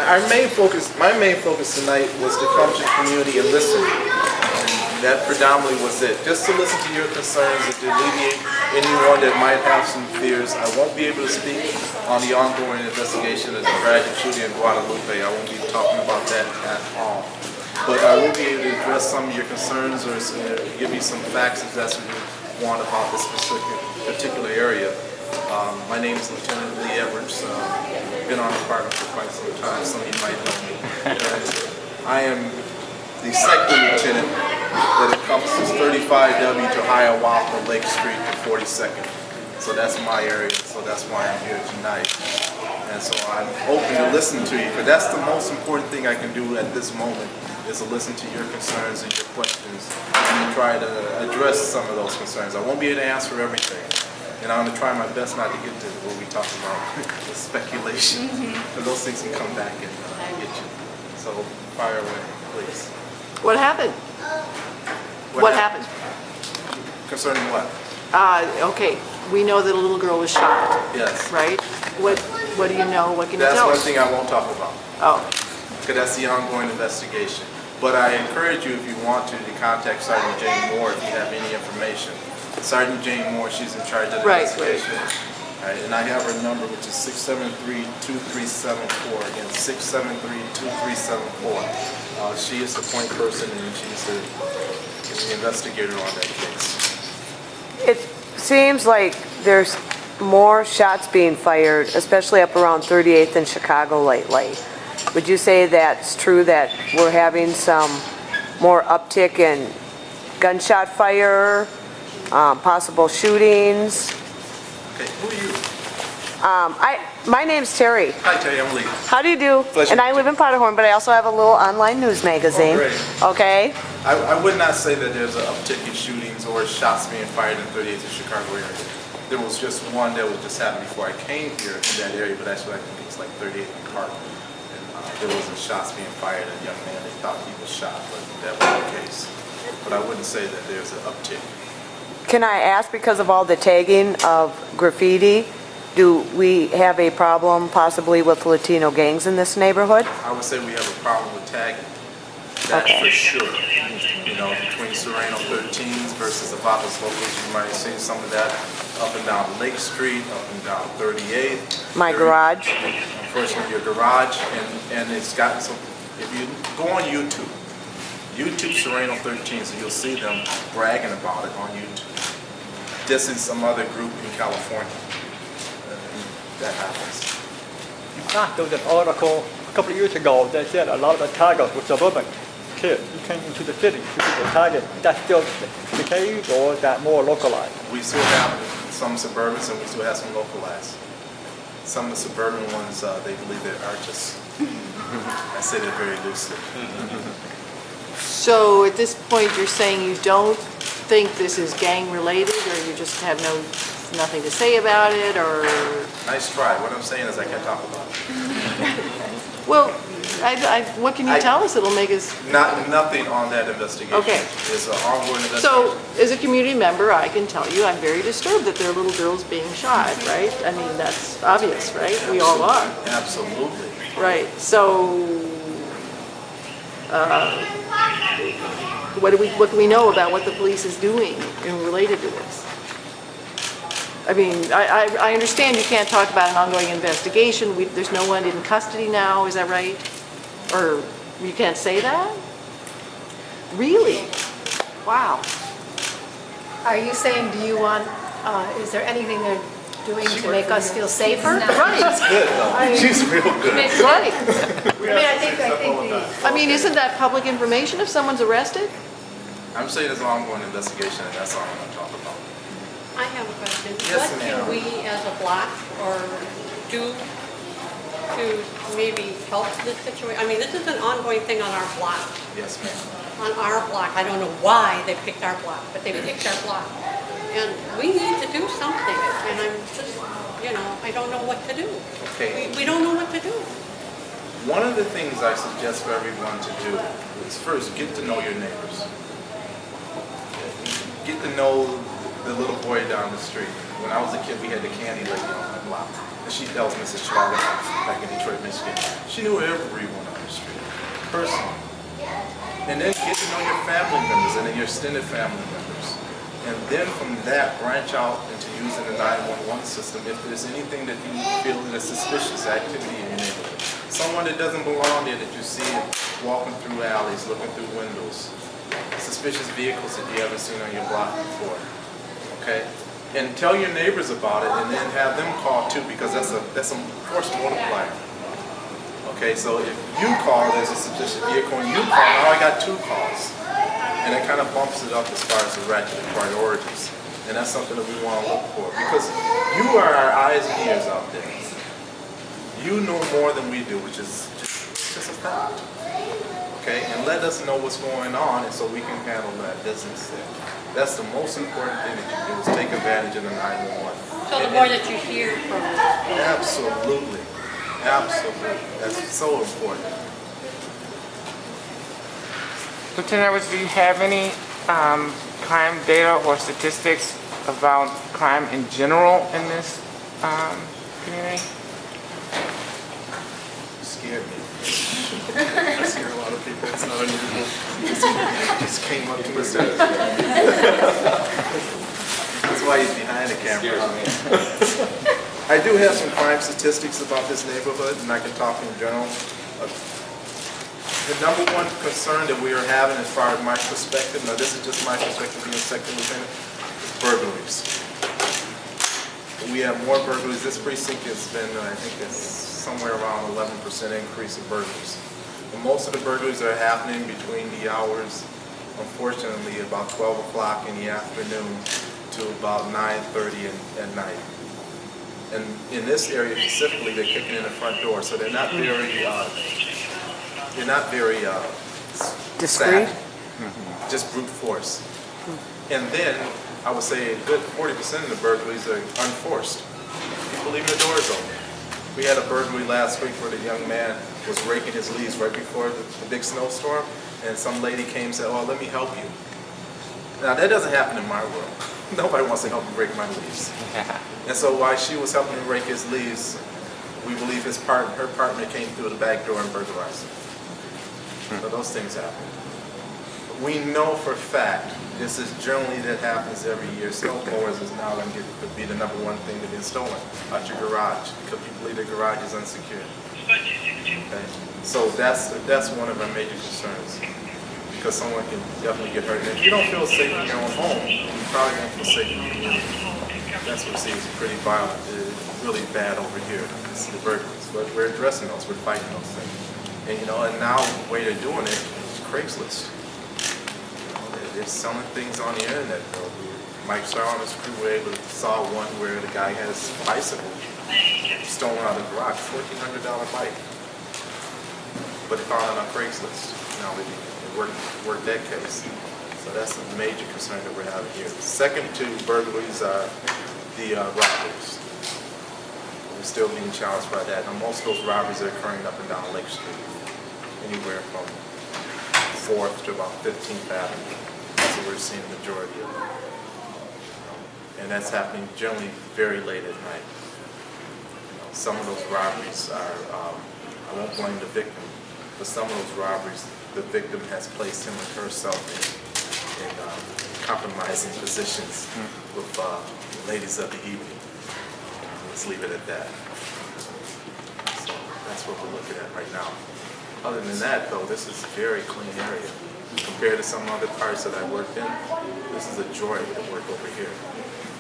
My main focus tonight was to come to the community and listen. And that predominantly was it. Just to listen to your concerns and to alleviate anyone that might have some fears. I won't be able to speak on the ongoing investigation of the tragic shooting in Guadalupe. I won't be talking about that at all. But I will be able to address some of your concerns or give you some facts if that's what you want about this particular area. My name is Lieutenant Lee Edwards. Been on the department for quite some time. Some of you might know me. I am the second lieutenant that encompasses 35W to Hiawatha, Lake Street to 42nd. So that's my area. So that's why I'm here tonight. And so I'm open to listen to you, because that's the most important thing I can do at this moment, is to listen to your concerns and your questions and try to address some of those concerns. I won't be able to answer everything. And I'm going to try my best not to get to what we talk about, the speculation, because those things can come back and get you. So fire away, please. What happened? What happened? Concerning what? Okay, we know that a little girl was shot. Yes. Right? What do you know? What can you tell us? That's one thing I won't talk about. Oh. Because that's the ongoing investigation. But I encourage you, if you want to contact Sergeant Jane Moore if you have any information. Sergeant Jane Moore, she's in charge of the investigation. Right, and I have her number, which is 673-2374. Again, 673-2374. She is the point person, and she's the investigator on that case. It seems like there's more shots being fired, especially up around 38th in Chicago lately. Would you say that's true, that we're having some more uptick in gunshot fire? Possible shootings. Okay, who are you? My name's Terry. Hi Terry, I'm Lee. How do you do? Pleasure. And I live in Powderhorn, but I also have a little online news magazine. Oh, great. Okay. I would not say that there's an uptick in shootings or shots being fired in 38th and Chicago area. There was just one that was just happened before I came here in that area, but actually I think it's like 38th and Park. And there wasn't shots being fired at a young man. They thought he was shot, but that wasn't the case. But I wouldn't say that there's an uptick. Can I ask, because of all the tagging of graffiti, do we have a problem possibly with Latino gangs in this neighborhood? I would say we have a problem with tagging. That's for sure. You know, between Serrano 13s versus the Vapas locals, you might have seen some of that up and down Lake Street, up and down 38th. My garage. Unfortunately, your garage, and it's gotten so. If you go on YouTube Serrano 13s, and you'll see them bragging about it on YouTube. This is some other group in California that happens. In fact, there was an article a couple of years ago that said a lot of the taggers were suburban kids who came into the city to be tagged. That's still the case, or is that more localized? We still have some suburbans and we still have some localized. Some of the suburban ones, they believe they're artists. I say that very loosely. So at this point, you're saying you don't think this is gang related, or you just have nothing to say about it, or? Nice try. What I'm saying is I can't talk about it. Well, what can you tell us that'll make us? Nothing on that investigation. Okay. It's an ongoing investigation. So, as a community member, I can tell you I'm very disturbed that there are little girls being shot, right? I mean, that's obvious, right? We all are. Absolutely. Right. So, what do we know about what the police is doing related to this? I mean, I understand you can't talk about an ongoing investigation. There's no one in custody now, is that right? Or you can't say that? Really? Wow. Are you saying, do you want, is there anything they're doing to make us feel safer? Right. She's good though. She's real good. Right. I I mean, isn't that public information if someone's arrested? I'm saying it's an ongoing investigation, and that's all I'm going to talk about. I have a question. Yes, What ma'am. can we as a block or do to maybe help this situation? I mean, this is an ongoing thing on our block. Yes, ma'am. On our block. I don't know why they picked our block, but they picked our block. And we need to do something. And I'm just, I don't know what to do. Okay. We don't know what to do. One of the things I suggest for everyone to do is first get to know your neighbors. Get to know the little boy down the street. When I was a kid, we had the candy lady on my block. And that was Mrs. Chilaga back in Detroit, Michigan. She knew everyone on the street, personally. And then get to know your family members and then your extended family members. And then from that, branch out into using the 911 system if there's anything that you feel is a suspicious activity in your neighborhood. Someone that doesn't belong there that you see walking through alleys, looking through windows. Suspicious vehicles that you haven't seen on your block before. Okay? And tell your neighbors about it and then have them call too, because that's a force multiplier. Okay, so if you call, there's a suspicious vehicle, and you call, now I got 2 calls. And it kind of bumps it up as far as the ratchet priorities. And that's something that we want to look for, because you are our eyes and ears out there. You know more than we do, which is just a fact. Okay, and let us know what's going on, and so we can handle that business there. That's the most important thing that you do, is take advantage of the 911. So the more that you hear from Absolutely. Absolutely. That's so important. Lieutenant Edwards, do you have any crime data or statistics about crime in general in this community? You scared me. I scare a lot of people. It's not unusual. It just came up to us. That's why he's behind the camera. I do have some crime statistics about this neighborhood, and I can talk in general. The number one concern that we are having, as far as my perspective, now this is just my perspective being a second lieutenant, is burglaries. We have more burglaries. This precinct has been, I think it's somewhere around 11% increase in burglaries. And most of the burglaries are happening between the hours, unfortunately, about 12 o'clock in the afternoon to about 9:30 at night. And in this area specifically, they're kicking in the front door, so they're not very Discreet? just brute force. And then I would say a good 40% of the burglaries are unforced. People leaving the doors open. We had a burglary last week where the young man was raking his leaves right before the big snowstorm, and some lady came and said, "Oh, let me help you." Now that doesn't happen in my world. Nobody wants to help me rake my leaves. And so while she was helping him rake his leaves, we believe her partner came through the back door and burglarized him. So those things happen. We know for a fact, this is generally that happens every year. Snow blowers is now going to be the number one thing that is stolen out your garage, because people believe the garage is unsecured. Okay? So that's one of our major concerns, because someone can definitely get hurt. And if you don't feel safe in your own home, you probably won't feel safe in the community. That's what seems pretty violent, really bad over here. It's the burglaries. But we're addressing those, we're fighting those things. And and now the way they're doing it is Craigslist. They're selling things on the internet. Mike Starr and his crew were able to saw one where the guy had his bicycle stolen out of the garage, $1,400 bike. But they found it on Craigslist. Now they worked that case. So that's a major concern that we're having here. Second to burglaries are the robberies. We're still being challenged by that. Now most of those robberies are occurring up and down Lake Street, anywhere from 4th to about 15th Avenue. That's what we're seeing the majority of. And that's happening generally very late at night. Some of those robberies are, I won't blame the victim, but some of those robberies, the victim has placed him or herself in compromising positions with ladies of the evening. Let's leave it at that. So that's what we're looking at right now. Other than that, though, this is a very clean area. Compared to some other parts that I worked in, this is a joy to work over here.